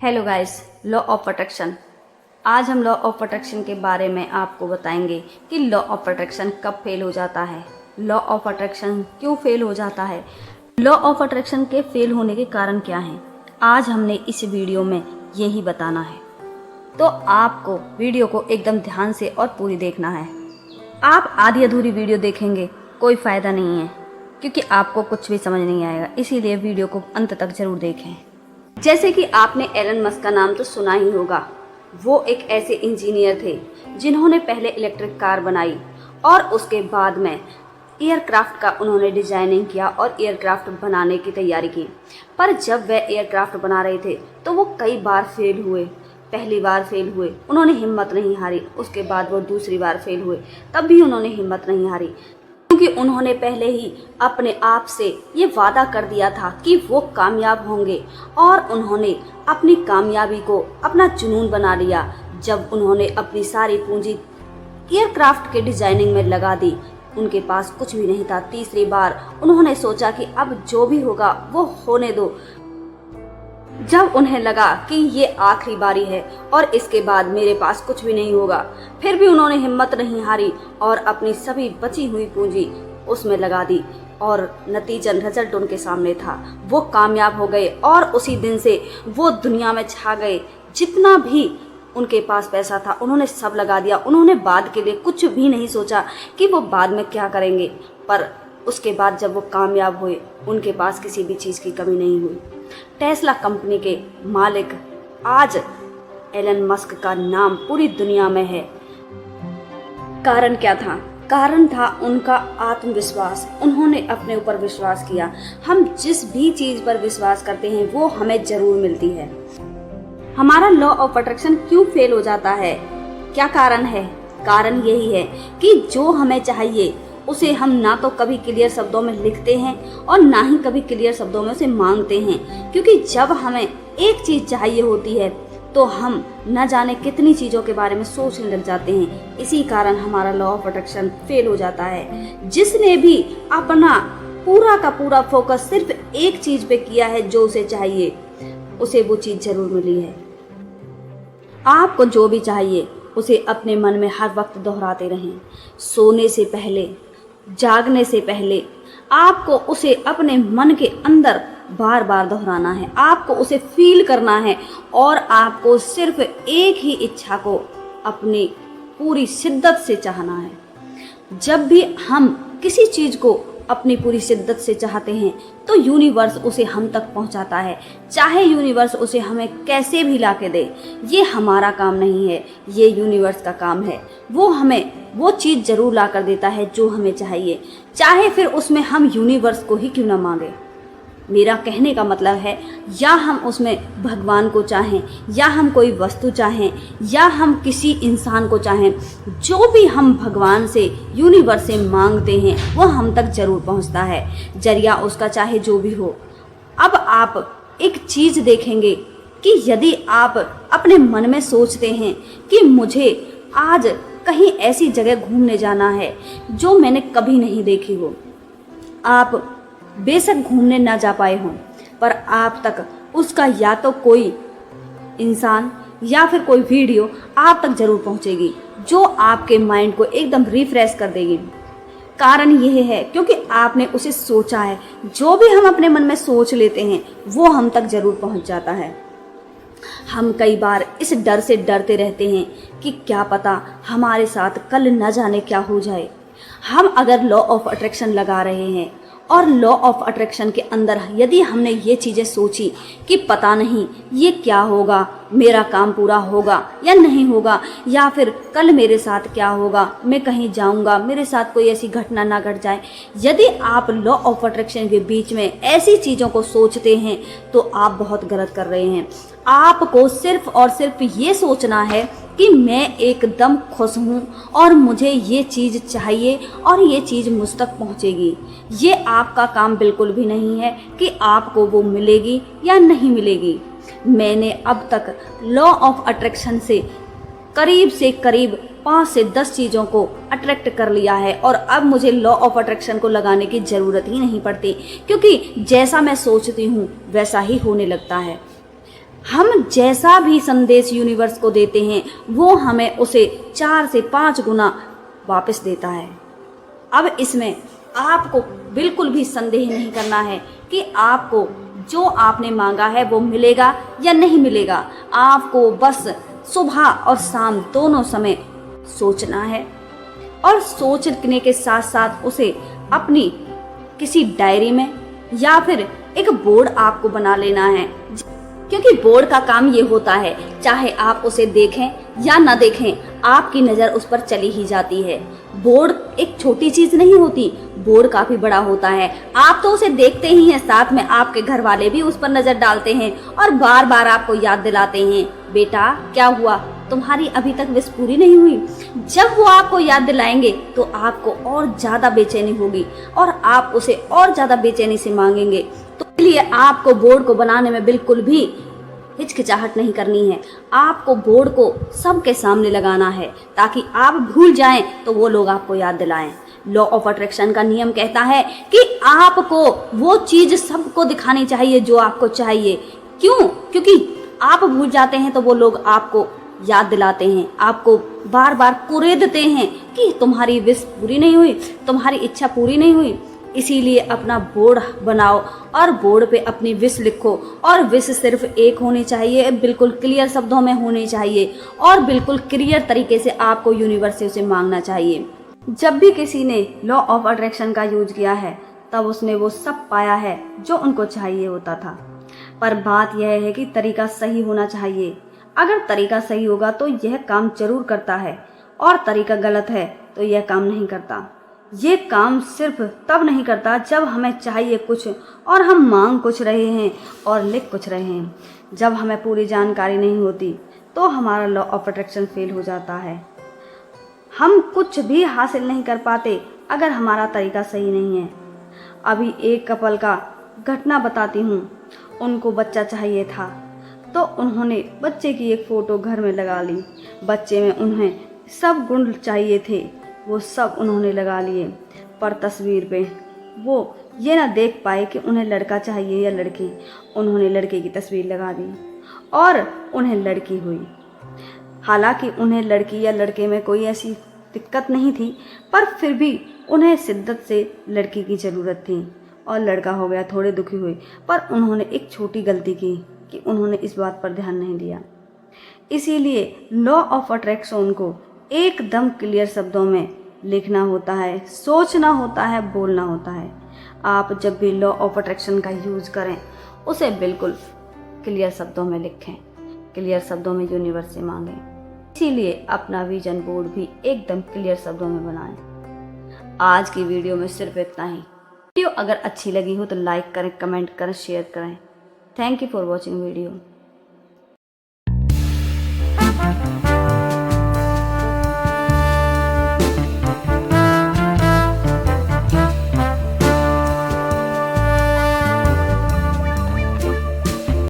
Hello guys, law of attraction. आज हम law of attraction के बारे में आपको बताएंगे कि लॉ ऑफ अट्रैक्शन कब फेल हो जाता है, लॉ ऑफ अट्रैक्शन क्यों फेल हो जाता है, लॉ ऑफ अट्रैक्शन के फेल होने के कारण क्या हैं। आज हमने इस वीडियो में यही बताना है, तो आपको वीडियो को एकदम ध्यान से और पूरी देखना है। आप आधी अधूरी वीडियो देखेंगे कोई फ़ायदा नहीं है, क्योंकि आपको कुछ भी समझ नहीं आएगा। इसीलिए वीडियो को अंत तक जरूर देखें। जैसे कि आपने एलन मस्क का नाम तो सुना ही होगा। वो एक ऐसे इंजीनियर थे जिन्होंने पहले इलेक्ट्रिक कार बनाई और उसके बाद में एयरक्राफ्ट का उन्होंने डिजाइनिंग किया और एयरक्राफ्ट बनाने की तैयारी की। पर जब वह एयरक्राफ्ट बना रहे थे तो वो कई बार फेल हुए। पहली बार फेल हुए, उन्होंने हिम्मत नहीं हारी। उसके बाद वो दूसरी बार फेल हुए, तब भी उन्होंने हिम्मत नहीं हारी, क्योंकि उन्होंने पहले ही अपने आप से ये वादा कर दिया था कि वो कामयाब होंगे और उन्होंने अपनी कामयाबी को अपना जुनून बना लिया। जब उन्होंने अपनी सारी पूंजी एयरक्राफ्ट के डिजाइनिंग में लगा दी, उनके पास कुछ भी नहीं था। तीसरी बार उन्होंने सोचा कि अब जो भी होगा वो होने दो। जब उन्हें लगा कि ये आखिरी बारी है और इसके बाद मेरे पास कुछ भी नहीं होगा, फिर भी उन्होंने हिम्मत नहीं हारी और अपनी सभी बची हुई पूंजी उसमें लगा दी और नतीजन रिजल्ट उनके सामने था। वो कामयाब हो गए और उसी दिन से वो दुनिया में छा गए। जितना भी उनके पास पैसा था उन्होंने सब लगा दिया। उन्होंने बाद के लिए कुछ भी नहीं सोचा कि वो बाद में क्या करेंगे। पर उसके बाद जब वो कामयाब हुए, उनके पास किसी भी चीज़ की कमी नहीं हुई। टेस्ला कंपनी के मालिक आज एलन मस्क का नाम पूरी दुनिया में है। कारण क्या था? कारण था उनका आत्मविश्वास। उन्होंने अपने ऊपर विश्वास किया। हम जिस भी चीज पर विश्वास करते हैं वो हमें जरूर मिलती है। हमारा लॉ ऑफ अट्रैक्शन क्यों फेल हो जाता है? क्या कारण है? कारण यही है कि जो हमें चाहिए उसे हम ना तो कभी क्लियर शब्दों में लिखते हैं और ना ही कभी क्लियर शब्दों में उसे मांगते हैं। क्योंकि जब हमें एक चीज चाहिए होती है तो हम न जाने कितनी चीजों के बारे में सोचने लग जाते हैं। इसी कारण हमारा लॉ ऑफ अट्रैक्शन फेल हो जाता है। जिसने भी अपना पूरा का पूरा फोकस सिर्फ एक चीज पे किया है जो उसे चाहिए, उसे वो चीज जरूर मिली है। आपको जो भी चाहिए उसे अपने मन में हर वक्त दोहराते रहें। सोने से पहले, जागने से पहले आपको उसे अपने मन के अंदर बार बार दोहराना है। आपको उसे फील करना है और आपको सिर्फ एक ही इच्छा को अपनी पूरी शिद्दत से चाहना है। जब भी हम किसी चीज को अपनी पूरी शिद्दत से चाहते हैं तो यूनिवर्स उसे हम तक पहुंचाता है। चाहे यूनिवर्स उसे हमें कैसे भी लाके दे, ये हमारा काम नहीं है, ये यूनिवर्स का काम है। वो हमें वो चीज़ जरूर ला कर देता है जो हमें चाहिए, चाहे फिर उसमें हम यूनिवर्स को ही क्यों ना मांगे। मेरा कहने का मतलब है, या हम उसमें भगवान को चाहें, या हम कोई वस्तु चाहें, या हम किसी इंसान को चाहें, जो भी हम भगवान से, यूनिवर्स से मांगते हैं वो हम तक जरूर पहुंचता है। जरिया उसका चाहे जो भी हो। अब आप एक चीज़ देखेंगे कि यदि आप अपने मन में सोचते हैं कि मुझे आज कहीं ऐसी जगह घूमने जाना है जो मैंने कभी नहीं देखी हो, आप बेशक घूमने ना जा पाए हों, पर आप तक उसका या तो कोई इंसान या फिर कोई वीडियो आप तक जरूर पहुंचेगी, जो आपके माइंड को एकदम रिफ्रेश कर देगी। कारण यह है क्योंकि आपने उसे सोचा है। जो भी हम अपने मन में सोच लेते हैं वो हम तक जरूर पहुंच जाता है। हम कई बार इस डर से डरते रहते हैं कि क्या पता हमारे साथ कल न जाने क्या हो जाए। हम अगर लॉ ऑफ अट्रैक्शन लगा रहे हैं और लॉ ऑफ अट्रैक्शन के अंदर यदि हमने ये चीज़ें सोची कि पता नहीं ये क्या होगा, मेरा काम पूरा होगा या नहीं होगा, या फिर कल मेरे साथ क्या होगा, मैं कहीं जाऊंगा, मेरे साथ कोई ऐसी घटना ना घट जाए। यदि आप लॉ ऑफ अट्रैक्शन के बीच में ऐसी चीज़ों को सोचते हैं तो आप बहुत गलत कर रहे हैं। आपको सिर्फ और सिर्फ ये सोचना है कि मैं एकदम खुश हूँ और मुझे ये चीज़ चाहिए और ये चीज़ मुझ तक पहुँचेगी। ये आपका काम बिल्कुल भी नहीं है कि आपको वो मिलेगी या नहीं मिलेगी। मैंने अब तक लॉ ऑफ अट्रैक्शन से करीब 5 से 10 चीज़ों को अट्रैक्ट कर लिया है और अब मुझे लॉ ऑफ अट्रैक्शन को लगाने की ज़रूरत ही नहीं पड़ती, क्योंकि जैसा मैं सोचती हूँ वैसा ही होने लगता है। हम जैसा भी संदेश यूनिवर्स को देते हैं वो हमें उसे 4 से 5 गुना वापस देता है। अब इसमें आपको बिल्कुल भी संदेह नहीं करना है कि आपको जो आपने मांगा है वो मिलेगा या नहीं मिलेगा। आपको बस सुबह और शाम दोनों समय सोचना है और सोचने के साथ साथ उसे अपनी किसी डायरी में या फिर एक बोर्ड आपको बना लेना है, क्योंकि बोर्ड का काम ये होता है चाहे आप उसे देखें या ना देखें आपकी नज़र उस पर चली ही जाती है। बोर्ड एक छोटी चीज़ नहीं होती, बोर्ड काफ़ी बड़ा होता है। आप तो उसे देखते ही हैं, साथ में आपके घर वाले भी उस पर नज़र डालते हैं और बार बार आपको याद दिलाते हैं, बेटा क्या हुआ, तुम्हारी अभी तक विश पूरी नहीं हुई। जब वो आपको याद दिलाएंगे तो आपको और ज़्यादा बेचैनी होगी और आप उसे और ज़्यादा बेचैनी से मांगेंगे। तो इसलिए आपको बोर्ड को बनाने में बिल्कुल भी हिचकिचाहट नहीं करनी है। आपको बोर्ड को सबके सामने लगाना है ताकि आप भूल जाएं तो वो लोग आपको याद दिलाएं। लॉ ऑफ अट्रैक्शन का नियम कहता है कि आपको वो चीज सबको दिखानी चाहिए जो आपको चाहिए। क्यों? क्योंकि आप भूल जाते हैं तो वो लोग आपको याद दिलाते हैं, आपको बार बार कुरेदते हैं कि तुम्हारी विश पूरी नहीं हुई, तुम्हारी इच्छा पूरी नहीं हुई। इसीलिए अपना बोर्ड बनाओ और बोर्ड पे अपनी विश लिखो और विश सिर्फ एक होनी चाहिए, बिल्कुल क्लियर शब्दों में होनी चाहिए और बिल्कुल क्लियर तरीके से आपको यूनिवर्स से उसे मांगना चाहिए। जब भी किसी ने लॉ ऑफ अट्रैक्शन का यूज किया है तब उसने वो सब पाया है जो उनको चाहिए होता था। पर बात यह है कि तरीका सही होना चाहिए। अगर तरीका सही होगा तो यह काम जरूर करता है और तरीका गलत है तो यह काम नहीं करता। ये काम सिर्फ तब नहीं करता जब हमें चाहिए कुछ और हम मांग कुछ रहे हैं और लिख कुछ रहे हैं। जब हमें पूरी जानकारी नहीं होती तो हमारा लॉ ऑफ अट्रैक्शन फेल हो जाता है। हम कुछ भी हासिल नहीं कर पाते अगर हमारा तरीका सही नहीं है। अभी एक कपल का घटना बताती हूँ। उनको बच्चा चाहिए था तो उन्होंने बच्चे की एक फ़ोटो घर में लगा ली। बच्चे में उन्हें सब गुण चाहिए थे, वो सब उन्होंने लगा लिए, पर तस्वीर पे वो ये ना देख पाए कि उन्हें लड़का चाहिए या लड़की। उन्होंने लड़के की तस्वीर लगा दी और उन्हें लड़की हुई। हालांकि उन्हें लड़की या लड़के में कोई ऐसी दिक्कत नहीं थी, पर फिर भी उन्हें शिद्दत से लड़की की ज़रूरत थी और लड़का हो गया। थोड़े दुखी हुए, पर उन्होंने एक छोटी गलती की कि उन्होंने इस बात पर ध्यान नहीं दिया। इसीलिए लॉ ऑफ अट्रैक्शन को एकदम क्लियर शब्दों में लिखना होता है, सोचना होता है, बोलना होता है। आप जब भी लॉ ऑफ अट्रैक्शन का यूज़ करें उसे बिल्कुल क्लियर शब्दों में लिखें, क्लियर शब्दों में यूनिवर्स से मांगें। इसीलिए अपना विजन बोर्ड भी एकदम क्लियर शब्दों में बनाएं। आज की वीडियो में सिर्फ इतना ही। वीडियो अगर अच्छी लगी हो तो लाइक करें, कमेंट करें, शेयर करें। Thank you for watching video.